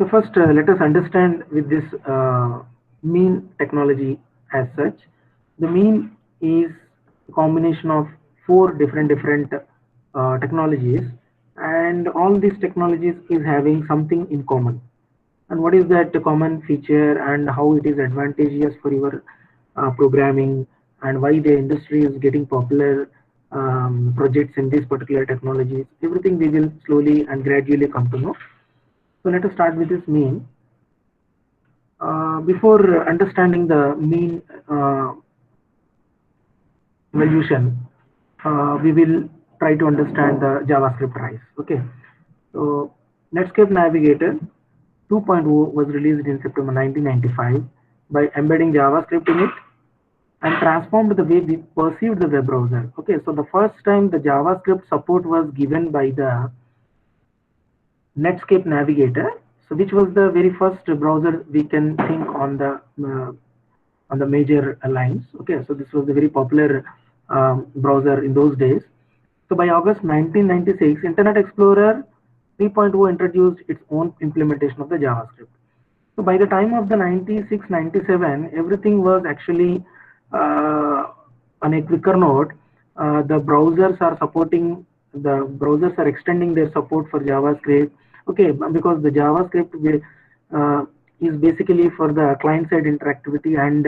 So first, let us understand with this mean technology as such. The mean is a combination of four different technologies, and all these technologies is having something in common. And what is that common feature and how it is advantageous for your programming, and why the industry is getting popular projects in these particular technologies? Everything we will slowly and gradually come to know. So let us start with this mean. Before understanding the mean evolution, we will try to understand the JavaScript rise. Okay, so Netscape Navigator 2.0 was released in September 1995 by embedding JavaScript in it and transformed the way we perceived the web browser. Okay, so the first time the JavaScript support was given by the Netscape Navigator, so which was the very first browser we can think on the major lines. Okay, so this was the very popular browser in those days. So by August 1996, Internet Explorer 3.0 introduced its own implementation of the JavaScript. So by the time of the 96, 97, everything was actually uh, on a quicker note. The browsers are supporting, the browsers are extending their support for JavaScript. Okay, because the JavaScript is basically for the client-side interactivity, and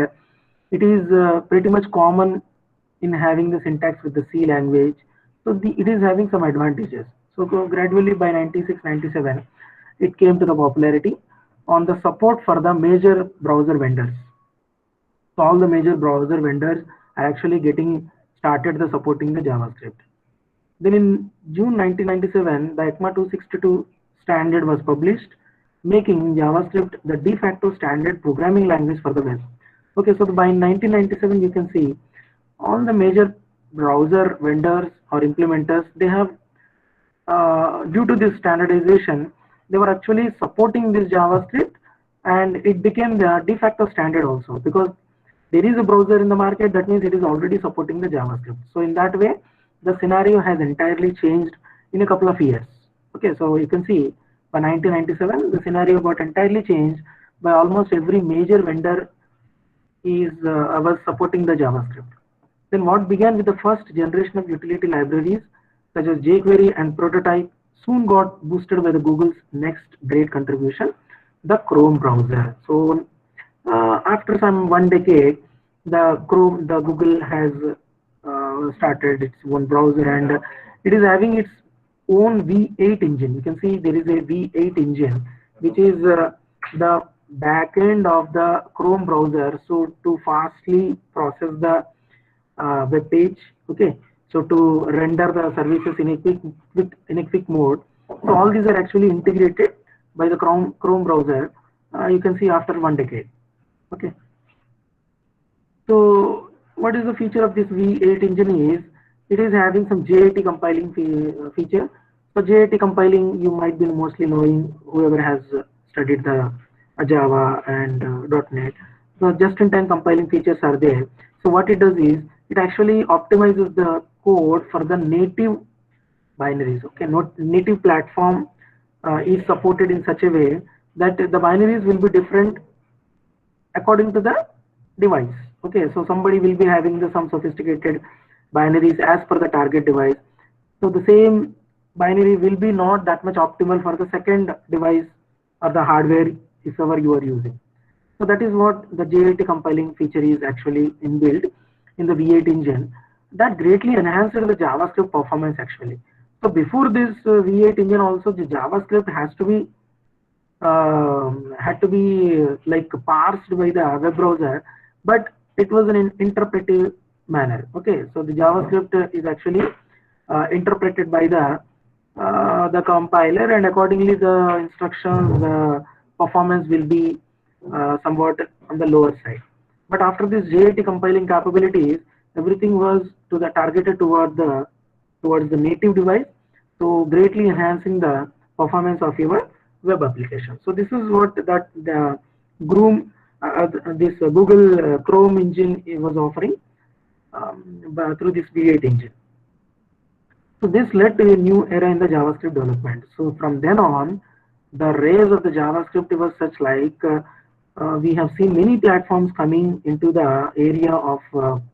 it is pretty much common in having the syntax with the C language. So it is having some advantages. So gradually by 96, 97, it came to the popularity on the support for the major browser vendors. So all the major browser vendors are actually getting started the supporting the JavaScript. Then in June 1997, the ECMA 262 standard was published, making JavaScript the de facto standard programming language for the web. Okay, so by 1997, you can see all the major browser vendors or implementers, they have, due to this standardization, they were actually supporting this JavaScript, and it became the de facto standard also, because there is a browser in the market, that means it is already supporting the JavaScript. So in that way, the scenario has entirely changed in a couple of years. Okay, so you can see by 1997, the scenario got entirely changed by almost every major vendor is was supporting the JavaScript. Then what began with the first generation of utility libraries such as jQuery and Prototype soon got boosted by the Google's next great contribution, the Chrome browser. So after some 1 decade, the Google has started its own browser, and it is having its own V8 engine. You can see there is a V8 engine, which is the back end of the Chrome browser. So to fastly process the web page, okay, so to render the services in a quick mode. So all these are actually integrated by the Chrome browser. You can see after 1 decade. Okay. So what is the feature of this V8 engine is it is having some JIT compiling feature. So JIT compiling, you might be mostly knowing, whoever has studied the Java and .NET. So just-in-time compiling features are there. So what it does is it actually optimizes the code for the native binaries. Okay, not native platform is supported in such a way that the binaries will be different according to the device. Okay, so somebody will be having some sophisticated binaries as per the target device. So the same binary will be not that much optimal for the second device or the hardware if ever you are using. So that is what the JIT compiling feature is actually inbuilt in the V8 engine, that greatly enhanced the JavaScript performance actually. So before this V8 engine also, the JavaScript has to be had to be like parsed by the web browser, but it was an interpretive manner. Okay, so the JavaScript is actually interpreted by the compiler, and accordingly the instructions, the performance will be somewhat on the lower side. But after this JIT compiling capabilities, everything was to the targeted towards the native device, so greatly enhancing the performance of your web application. So this is what that the Groom, this Google Chrome engine was offering through this V8 engine. So this led to a new era in the JavaScript development. So from then on, the rise of the JavaScript was such like we have seen many platforms coming into the area of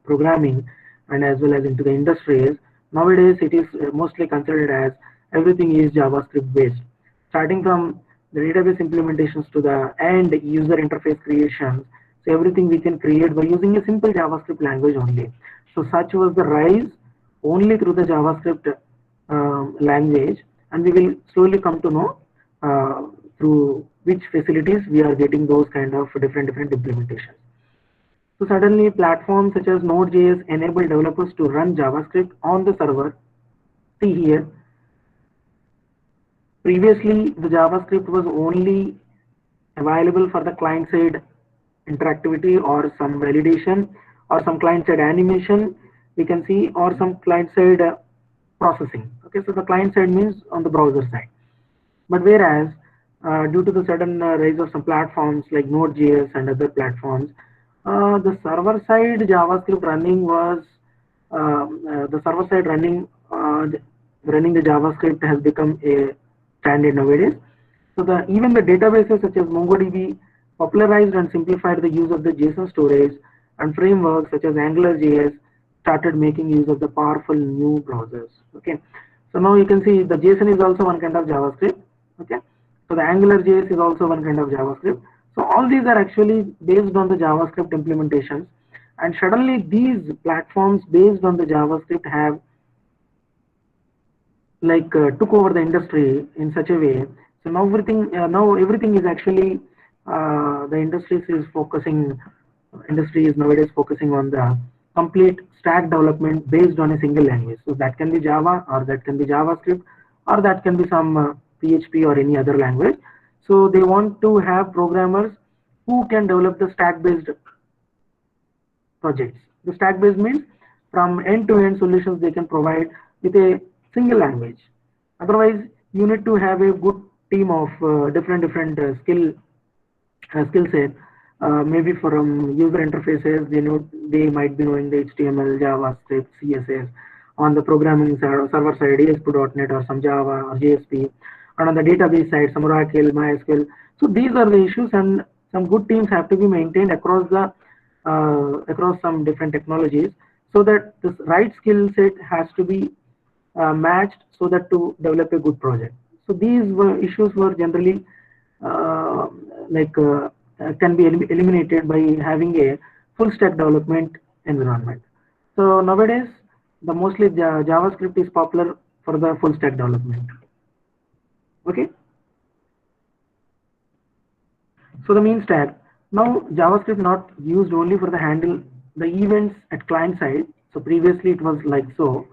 programming and as well as into the industries. Nowadays, it is mostly considered as everything is JavaScript based, starting from the database implementations to the end user interface creations. So everything we can create by using a simple JavaScript language only. So such was the rise only through the JavaScript language, and we will slowly come to know through which facilities we are getting those kind of different implementations. So suddenly platforms such as Node.js enable developers to run JavaScript on the server. See here, previously the JavaScript was only available for the client side interactivity or some validation or some client side animation we can see, or some client side processing. Okay, so the client side means on the browser side. But whereas due to the sudden rise of some platforms like Node.js and other platforms, the server side JavaScript running was the server side running the JavaScript has become a standard nowadays. So even the databases such as MongoDB popularized and simplified the use of the JSON storage, and frameworks such as AngularJS started making use of the powerful new browsers. Okay, so now you can see the JSON is also one kind of JavaScript. Okay, so the AngularJS is also one kind of JavaScript. So all these are actually based on the JavaScript implementations, and suddenly these platforms based on the JavaScript have like took over the industry in such a way. So now everything is actually the industry is nowadays focusing on the complete stack development based on a single language. So that can be Java, or that can be JavaScript, or that can be some PHP or any other language. So they want to have programmers who can develop the stack based projects. The stack based means from end to end solutions they can provide with a single language. Otherwise, you need to have a good team of different skill set. Maybe from user interfaces, they might be knowing the HTML, JavaScript, CSS. On the programming server side, ASP.NET or some Java or JSP, and on the database side, some Oracle, MySQL. So these are the issues, and some good teams have to be maintained across some different technologies, so that this right skill set has to be matched so that to develop a good project. So these issues were generally can be eliminated by having a full stack development environment. So nowadays, the mostly JavaScript is popular for the full stack development. Okay. So the mean stack. Now JavaScript not used only for the handle the events at client side. So previously it was like so,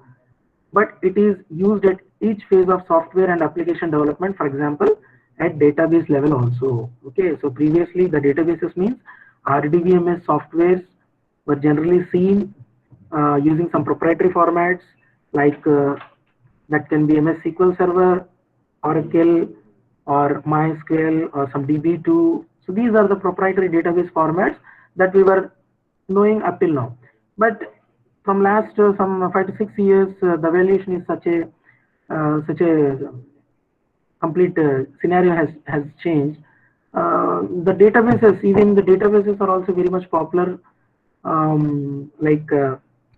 but it is used at each phase of software and application development. For example, at database level also. Okay, so previously the databases means RDBMS softwares were generally seen using some proprietary formats like that can be MS SQL Server, Oracle, or MySQL, or some DB2. So these are the proprietary database formats that we were knowing up till now. But from last some 5 to 6 years, the evaluation is such a complete scenario has changed. Even the databases are also very much popular, like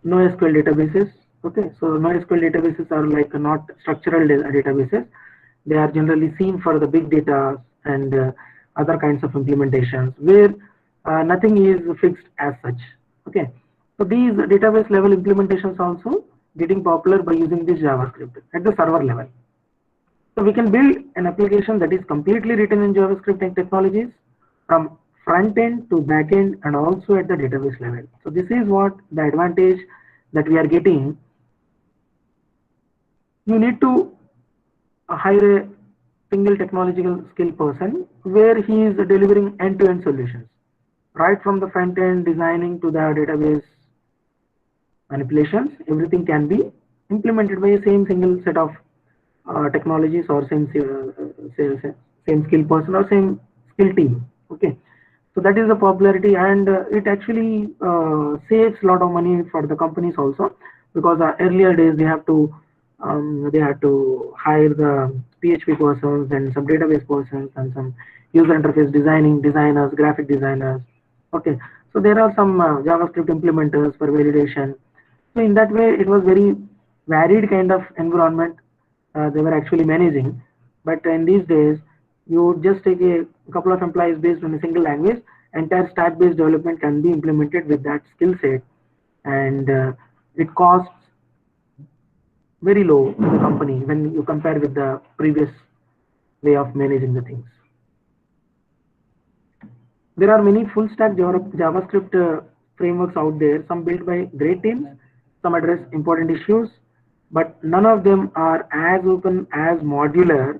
NoSQL databases. Okay, so NoSQL databases are like not structural databases. They are generally seen for the big data and other kinds of implementations where nothing is fixed as such. Okay, so these database level implementations also getting popular by using this JavaScript at the server level. So we can build an application that is completely written in JavaScript and technologies from front end to back end and also at the database level. So this is what the advantage that we are getting. You need to hire a single technological skill person where he is delivering end-to-end solutions, right from the front end designing to the database manipulations. Everything can be implemented by a same single set of technologies or same skill person or same skill team. Okay, so that is the popularity, and it actually saves a lot of money for the companies also, because earlier days they have to They had to hire the PHP persons and some database persons and some user interface designers, graphic designers. Okay, so there are some JavaScript implementers for validation. So in that way, it was very varied kind of environment they were actually managing. But in these days, you just take a couple of employees based on a single language, entire stack-based development can be implemented with that skill set, and it costs very low to the company when you compare with the previous way of managing the things. There are many full stack JavaScript frameworks out there, some built by great teams, some address important issues, but none of them are as open as modular.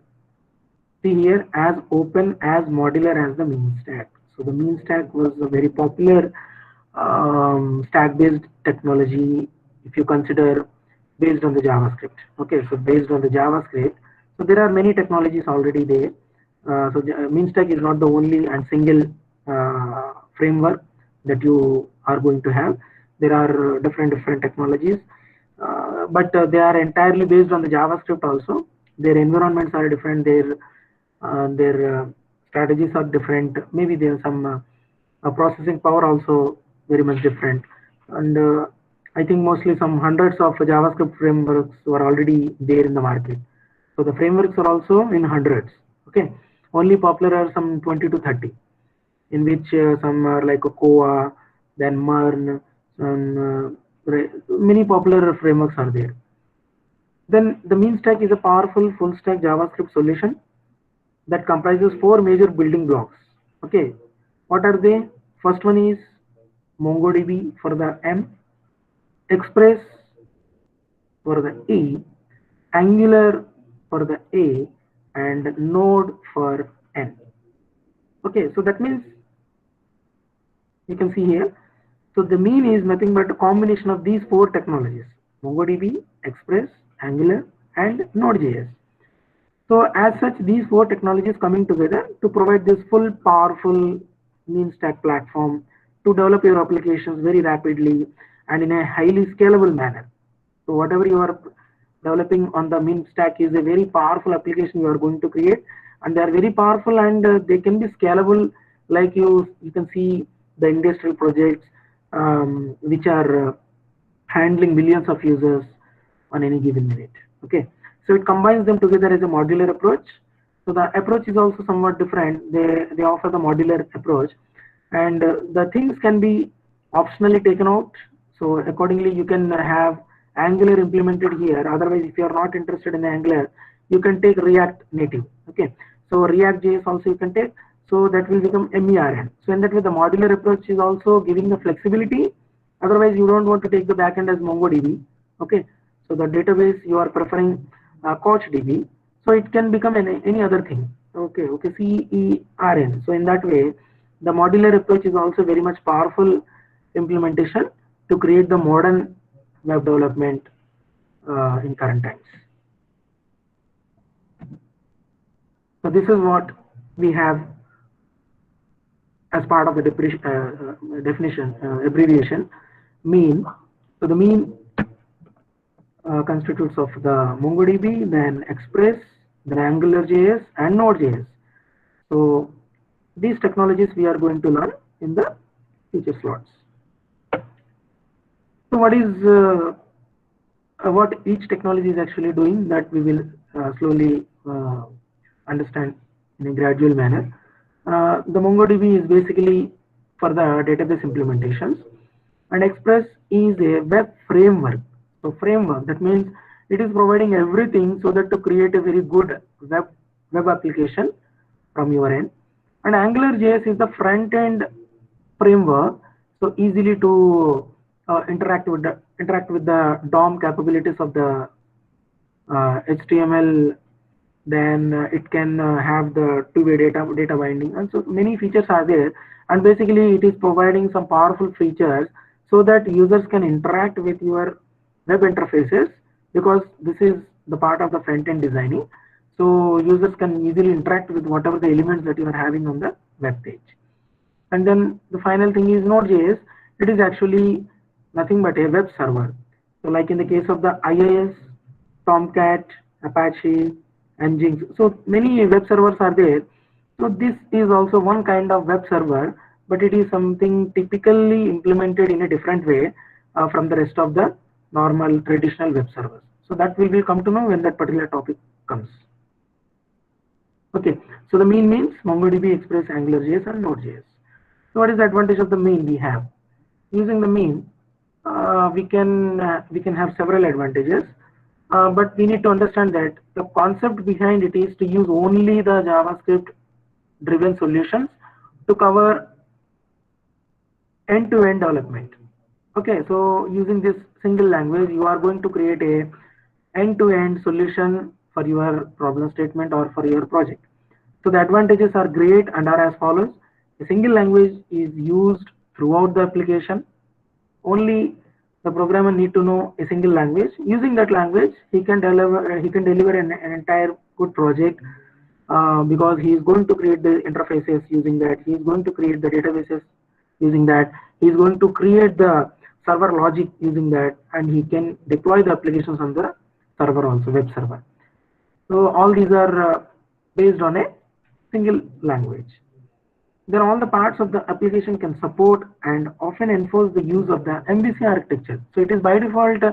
See here, as open as modular as the mean stack. So the mean stack was a very popular stack based technology if you consider based on the JavaScript. Okay, so based on the JavaScript, so there are many technologies already there. So mean stack is not the only and single framework that you are going to have. There are different technologies, but they are entirely based on the JavaScript also. Their environments are different. Their strategies are different. Maybe there are some processing power also very much different. And I think mostly some hundreds of JavaScript frameworks were already there in the market. So the frameworks are also in hundreds. Okay, only popular are some 20 to 30, in which some are like a Koa, then Mern, many popular frameworks are there. Then the mean stack is a powerful full stack JavaScript solution that comprises four major building blocks. Okay, what are they? First one is MongoDB for the M, Express for the E, Angular for the A, and Node for N. Okay, so that means you can see here. So the mean is nothing but a combination of these four technologies: MongoDB, Express, Angular, and Node.js. So as such, these four technologies coming together to provide this full powerful mean stack platform to develop your applications very rapidly and in a highly scalable manner. So whatever you are developing on the mean stack is a very powerful application you are going to create, and they are very powerful, and they can be scalable. Like you can see the industrial projects which are handling millions of users on any given minute. Okay, so it combines them together as a modular approach. So the approach is also somewhat different. They offer the modular approach, and the things can be optionally taken out. So accordingly, you can have Angular implemented here. Otherwise, if you are not interested in Angular, you can take React Native. Okay, so React JS also you can take. So that will become MERN. So in that way, the modular approach is also giving the flexibility. Otherwise, you don't want to take the backend as MongoDB. Okay, so the database you are preferring CouchDB. So it can become any other thing. Okay, CERN. So in that way, the modular approach is also very much powerful implementation to create the modern web development in current times. So this is what we have as part of the definition abbreviation mean. So the mean constitutes of the MongoDB, then Express, then AngularJS, and Node.js. So these technologies we are going to learn in the future slots. So what each technology is actually doing, that we will slowly understand in a gradual manner. The MongoDB is basically for the database implementations, and Express is a web framework. So framework, that means it is providing everything so that to create a very good web application from your end. And AngularJS is the front end framework, so easily to interact with the DOM capabilities of the HTML. Then it can have the two-way data binding, and so many features are there. And basically, it is providing some powerful features so that users can interact with your web interfaces, because this is the part of the front-end designing. So users can easily interact with whatever the elements that you are having on the web page. And then the final thing is Node.js. It is actually nothing but a web server. So like in the case of the IIS Tomcat, Apache, Nginx. So many web servers are there. So this is also one kind of web server, but it is something typically implemented in a different way from the rest of the normal traditional web servers. So that will be come to know when that particular topic comes. Okay, so the mean means MongoDB, Express, AngularJS, and Node.js. So what is the advantage of the mean we have? Using the mean, we can have several advantages, but we need to understand that the concept behind it is to use only the JavaScript driven solutions to cover end-to-end development. Okay, so using this single language, you are going to create a end-to-end solution for your problem statement or for your project. So the advantages are great and are as follows. A single language is used throughout the application. Only the programmer need to know a single language. Using that language, he can deliver an entire good project, because he is going to create the interfaces using that. He is going to create the databases using that. He is going to create the server logic using that, and he can deploy the applications on the server also, web server. So all these are based on a single language. Then all the parts of the application can support and often enforce the use of the MVC architecture. So it is by default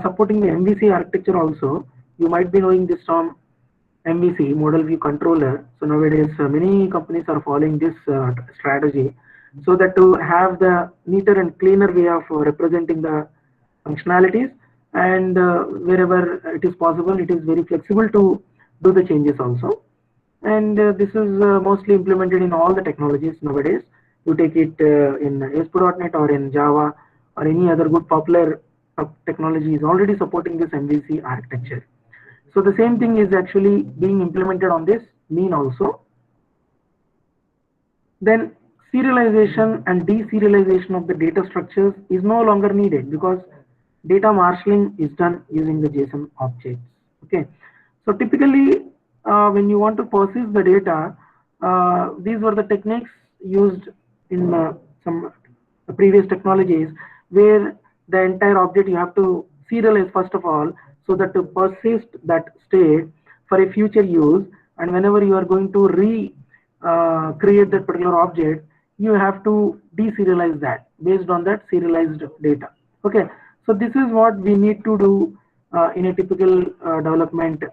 supporting the MVC architecture also. You might be knowing this term MVC, Model View Controller. So nowadays many companies are following this strategy, so that to have the neater and cleaner way of representing the functionalities, and wherever it is possible, it is very flexible to do the changes also. And this is mostly implemented in all the technologies nowadays. You take it in ASP.NET or in Java or any other good popular technology is already supporting this MVC architecture. So the same thing is actually being implemented on this mean also. Then serialization and deserialization of the data structures is no longer needed, because data marshalling is done using the JSON objects. Okay, so typically when you want to persist the data, these were the techniques used in some previous technologies, where the entire object you have to serialize first of all, so that to persist that state for a future use, and whenever you are going to create that particular object, you have to deserialize that based on that serialized data. Okay, so this is what we need to do in a typical development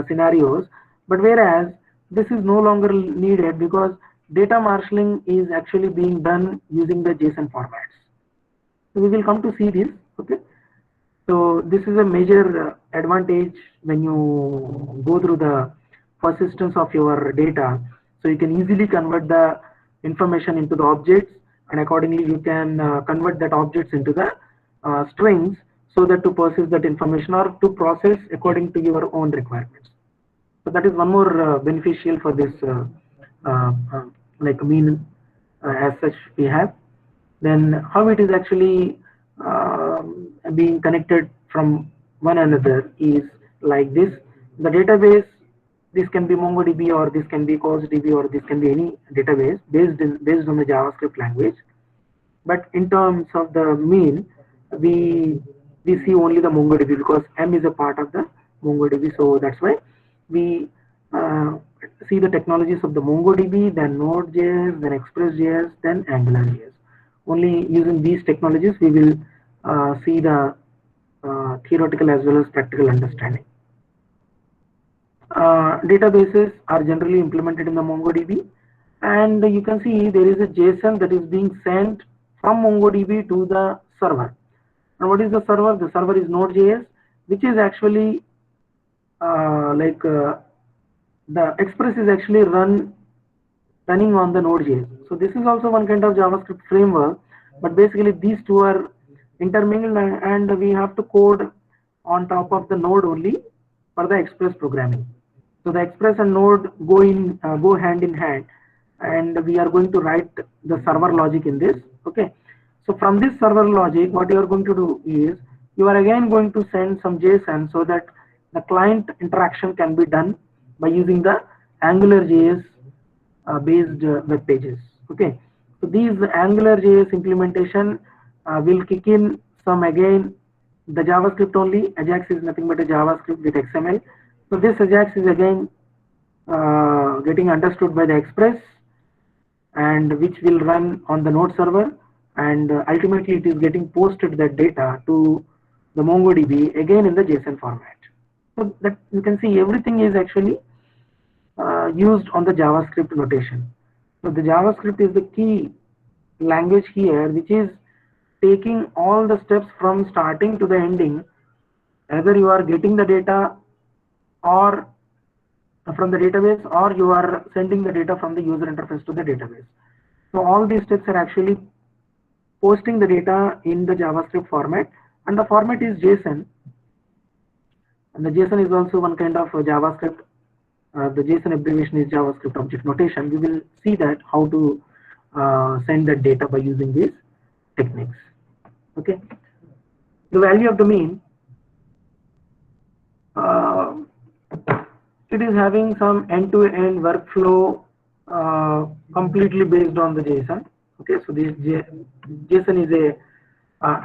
scenarios. But whereas this is no longer needed, because data marshalling is actually being done using the JSON formats. So we will come to see this. Okay, so this is a major advantage when you go through the persistence of your data. So you can easily convert the information into the objects, and accordingly you can convert that objects into the strings, so that to persist that information or to process according to your own requirements. So that is one more beneficial for this like mean as such we have. Then how it is actually being connected from one another is like this. The database, this can be MongoDB, or this can be CosDB, or this can be any database based on the JavaScript language. But in terms of the mean, we see only the MongoDB, because M is a part of the MongoDB. So that's why we see the technologies of the MongoDB, then Node.js, then Express.js, then AngularJS. Only using these technologies we will see the theoretical as well as practical understanding. Databases are generally implemented in the MongoDB, and you can see there is a JSON that is being sent from MongoDB to the server. And what is the server? The server is Node.js, which is actually the Express is actually running on the Node.js. So this is also one kind of JavaScript framework, but basically these two are intermingled, and we have to code on top of the Node only for the Express programming. So the Express and Node go hand in hand, and we are going to write the server logic in this. Okay, so from this server logic, what you are going to do is you are again going to send some JSON, so that the client interaction can be done by using the AngularJS based web pages. Okay, so these AngularJS implementation will kick in some again the JavaScript only. Ajax is nothing but a JavaScript with XML. So this Ajax is again getting understood by the Express, and which will run on the Node server, and ultimately it is getting posted that data to the MongoDB again in the JSON format. So that you can see everything is actually used on the JavaScript notation. So the JavaScript is the key language here, which is taking all the steps from starting to the ending. Either you are getting the data or from the database, or you are sending the data from the user interface to the database. So all these steps are actually posting the data in the JavaScript format, and the format is JSON. And the JSON is also one kind of JavaScript. The JSON abbreviation is JavaScript object notation. We will see that how to send that data by using these techniques. Okay. The value of the mean, it is having some end-to-end workflow completely based on the JSON. Okay, so this JSON is a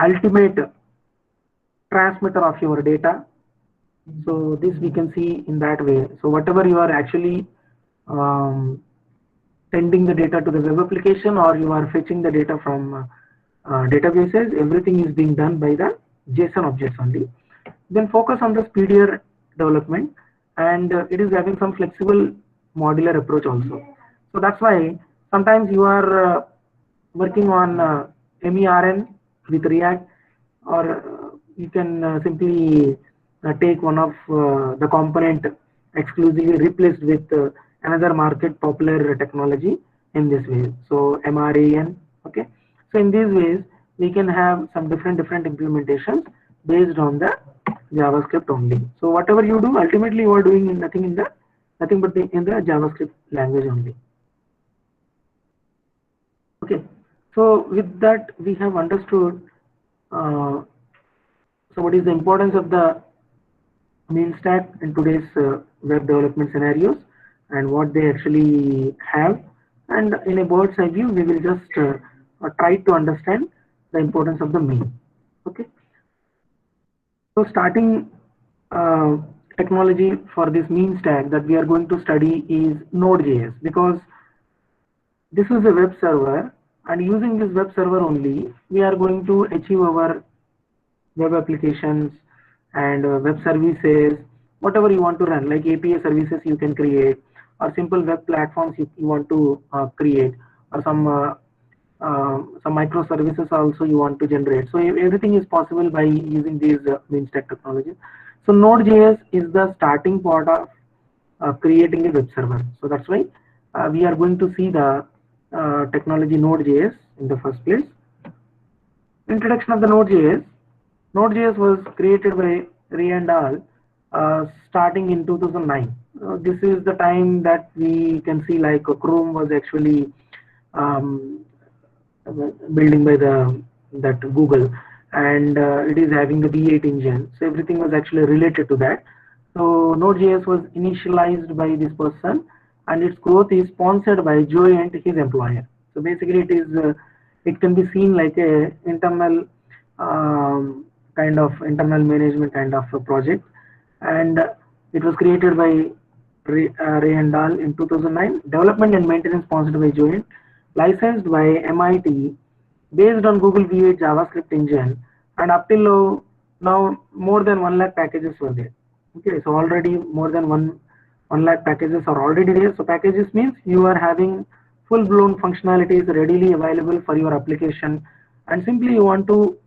ultimate transmitter of your data. So this we can see in that way. So whatever you are actually sending the data to the web application, or you are fetching the data from databases, everything is being done by the JSON objects only. Then focus on the speedier development, and it is having some flexible modular approach also. So that's why sometimes you are working on MERN with React, or you can simply take one of the component exclusively replaced with another market popular technology in this way. So MRAN. Okay. So in these ways we can have some different implementations based on the JavaScript only. So whatever you do, ultimately you are doing nothing but in the JavaScript language only. Okay. So with that we have understood so what is the importance of the mean stack in today's web development scenarios, and what they actually have, and in a bird's eye view we will just try to understand the importance of the mean. Okay. So starting technology for this mean stack that we are going to study is Node.js, because this is a web server, and using this web server only we are going to achieve our web applications and web services, whatever you want to run, like API services you can create, or simple web platforms you want to create, or some microservices also you want to generate. So everything is possible by using these mean stack technologies. So Node.js is the starting part of creating a web server. So that's why we are going to see the technology Node.js in the first place. Introduction of the Node.js. Node.js was created by Ray and al. Starting in 2009. This is the time that we can see like Chrome was actually building by that Google, and it is having the V8 engine. So everything was actually related to that. So Node.js was initialized by this person, and its growth is sponsored by Joe and his employer. So basically it can be seen like a internal kind of internal management kind of a project, and it was created by Ray and al. In 2009. Development and maintenance sponsored by Joint, licensed by MIT, based on Google V8 JavaScript engine, and up till now more than 1 lakh packages were there. Okay, so already more than 1 lakh packages are already there. So packages means you are having full-blown functionalities readily available for your application, and simply you want to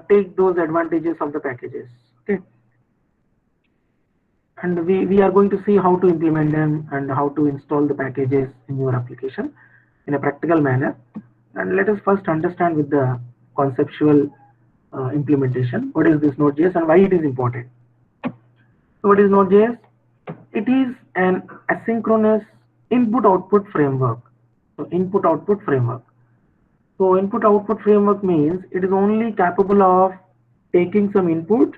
take those advantages of the packages. Okay, and we are going to see how to implement them and how to install the packages in your application in a practical manner. And let us first understand with the conceptual implementation what is this Node.js and why it is important. So what is Node.js? It is an asynchronous input-output framework. So input-output framework. So input-output framework means it is only capable of taking some input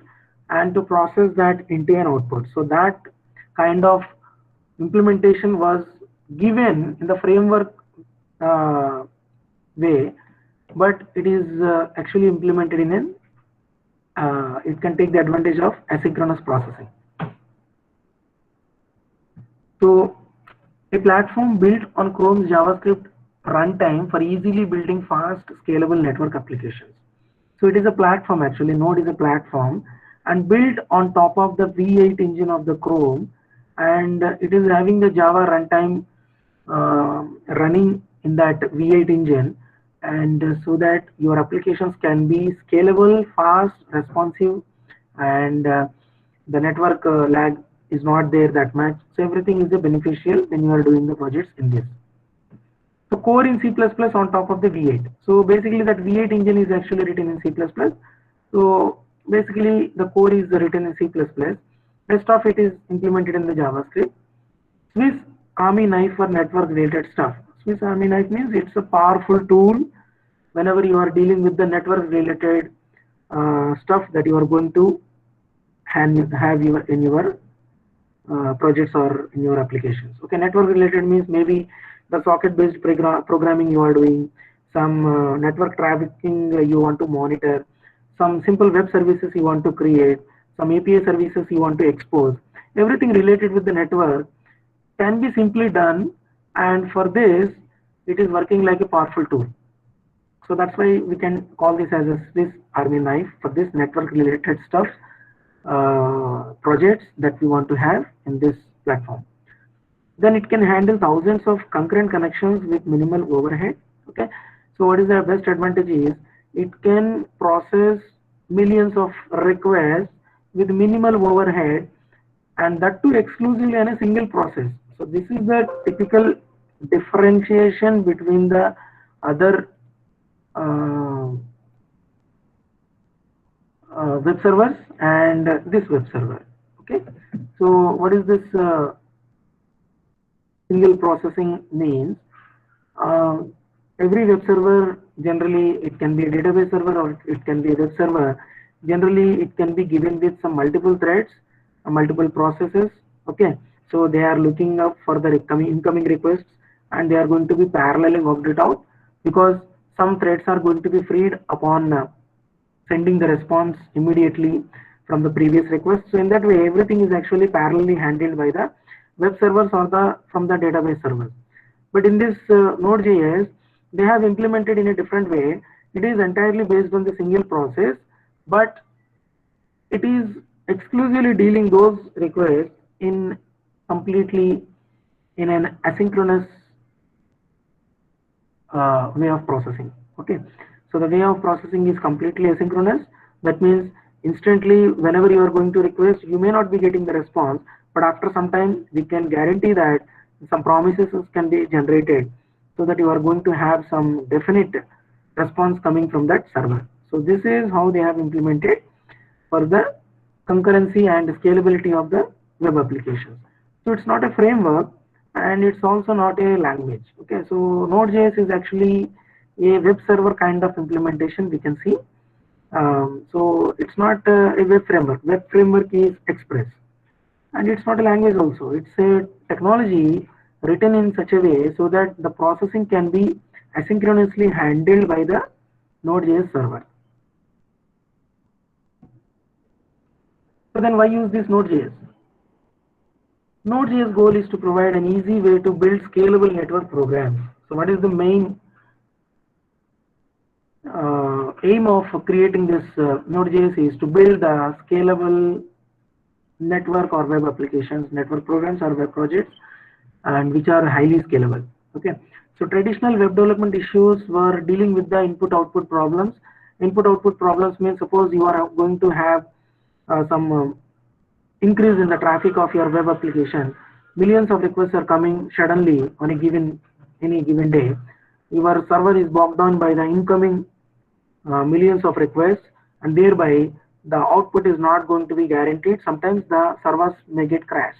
and to process that into an output. So that kind of implementation was given in the framework way, but it is actually implemented in an it can take the advantage of asynchronous processing. So a platform built on Chrome's JavaScript runtime for easily building fast, scalable network applications. So it is a platform actually, Node is a platform and built on top of the V8 engine of the Chrome, and it is having the Java runtime running in that V8 engine, and so that your applications can be scalable, fast, responsive, and the network lag is not there that much. So everything is beneficial when you are doing the projects in this. So core in C++ on top of the V8. So basically that V8 engine is actually written in C++. So basically the core is written in C++. Rest of it is implemented in the JavaScript. Swiss Army knife for network related stuff. Swiss Army knife means it's a powerful tool whenever you are dealing with the network related stuff that you are going to have in your projects or in your applications. Okay, network related means maybe the socket based programming you are doing, some network trafficking you want to monitor, some simple web services you want to create, some API services you want to expose. Everything related with the network can be simply done, and for this it is working like a powerful tool. So that's why we can call this as a Swiss Army knife for this network related stuff projects that we want to have in this platform. Then it can handle thousands of concurrent connections with minimal overhead. Okay, so what is the best advantage is it can process millions of requests with minimal overhead, and that too exclusively in a single process. So this is the typical differentiation between the other web servers and this web server. Okay, so what is this single processing means? Every web server, generally it can be a database server or it can be a web server. Generally it can be given with some multiple threads, multiple processes. Okay, so they are looking up for the incoming requests, and they are going to be paralleling worked it out, because some threads are going to be freed upon sending the response immediately from the previous request. So in that way, everything is actually parallelly handled by the web servers or from the database servers. But in this Node.js, they have implemented in a different way. It is entirely based on the single process, but it is exclusively dealing those requests in completely in an asynchronous way of processing. Okay, so the way of processing is completely asynchronous. That means instantly, whenever you are going to request, you may not be getting the response, but after some time, we can guarantee that some promises can be generated so that you are going to have some definite response coming from that server. So this is how they have implemented for the concurrency and scalability of the web applications. So it's not a framework, and it's also not a language. Okay, so Node.js is actually a web server kind of implementation, we can see. So it's not a web framework. Web framework is Express, and it's not a language also. It's a technology written in such a way so that the processing can be asynchronously handled by the Node.js server. So then why use this Node.js? Node.js goal is to provide an easy way to build scalable network programs. So what is the main aim of creating this Node.js is to build a scalable network or web applications, network programs or web projects, and which are highly scalable. Okay, so traditional web development issues were dealing with the input-output problems. Input-output problems means suppose you are going to have some increase in the traffic of your web application. Millions of requests are coming suddenly on any given day. Your server is bogged down by the incoming millions of requests, and thereby the output is not going to be guaranteed. Sometimes the servers may get crashed.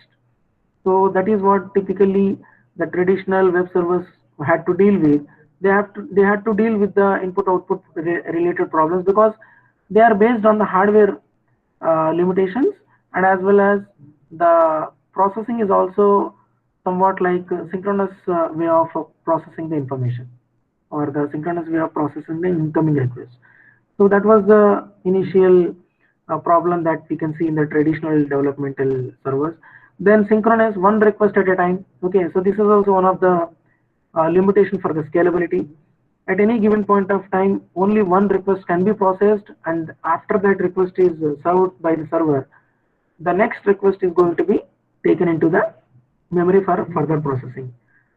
So that is what typically the traditional web servers had to deal with. They had to deal with the input-output related problems, because they are based on the hardware limitations, and as well as the processing is also somewhat like synchronous way of processing the information, or the synchronous way of processing the incoming request. So that was the initial problem that we can see in the traditional developmental servers. Then synchronous, one request at a time. Okay, so this is also one of the limitation for the scalability. At any given point of time, only one request can be processed, and after that request is served by the server, the next request is going to be taken into the memory for further processing.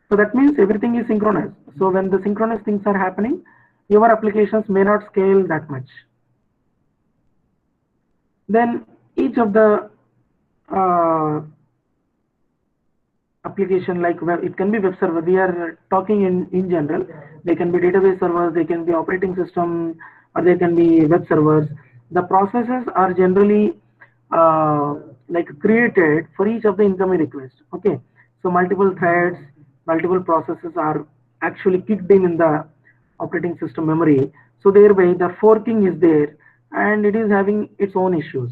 So that means everything is synchronous. So when the synchronous things are happening, your applications may not scale that much. Then each of the application, like web, it can be web server. We are talking in general. They can be database servers, they can be operating system, or they can be web servers. The processes are generally like created for each of the incoming requests. Okay, so multiple threads, multiple processes are actually kicked in the operating system memory. So thereby the forking is there, and it is having its own issues.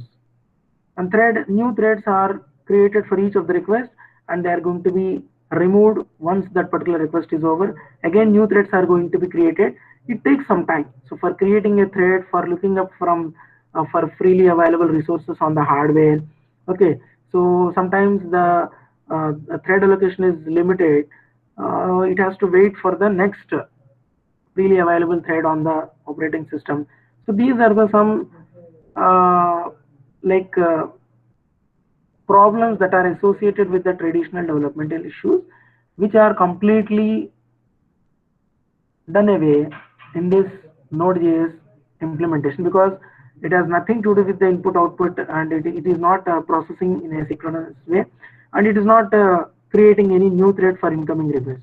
And new threads are created for each of the requests, and they are going to be removed once that particular request is over. Again, new threads are going to be created. It takes some time. So for creating a thread, for looking up from for freely available resources on the hardware. Okay, so sometimes the thread allocation is limited. It has to wait for the next freely available thread on the operating system. So these are the some uh, like problems that are associated with the traditional developmental issues, which are completely done away in this Node.js implementation, because it has nothing to do with the input output, and it is not processing in a synchronous way, and it is not creating any new thread for incoming requests.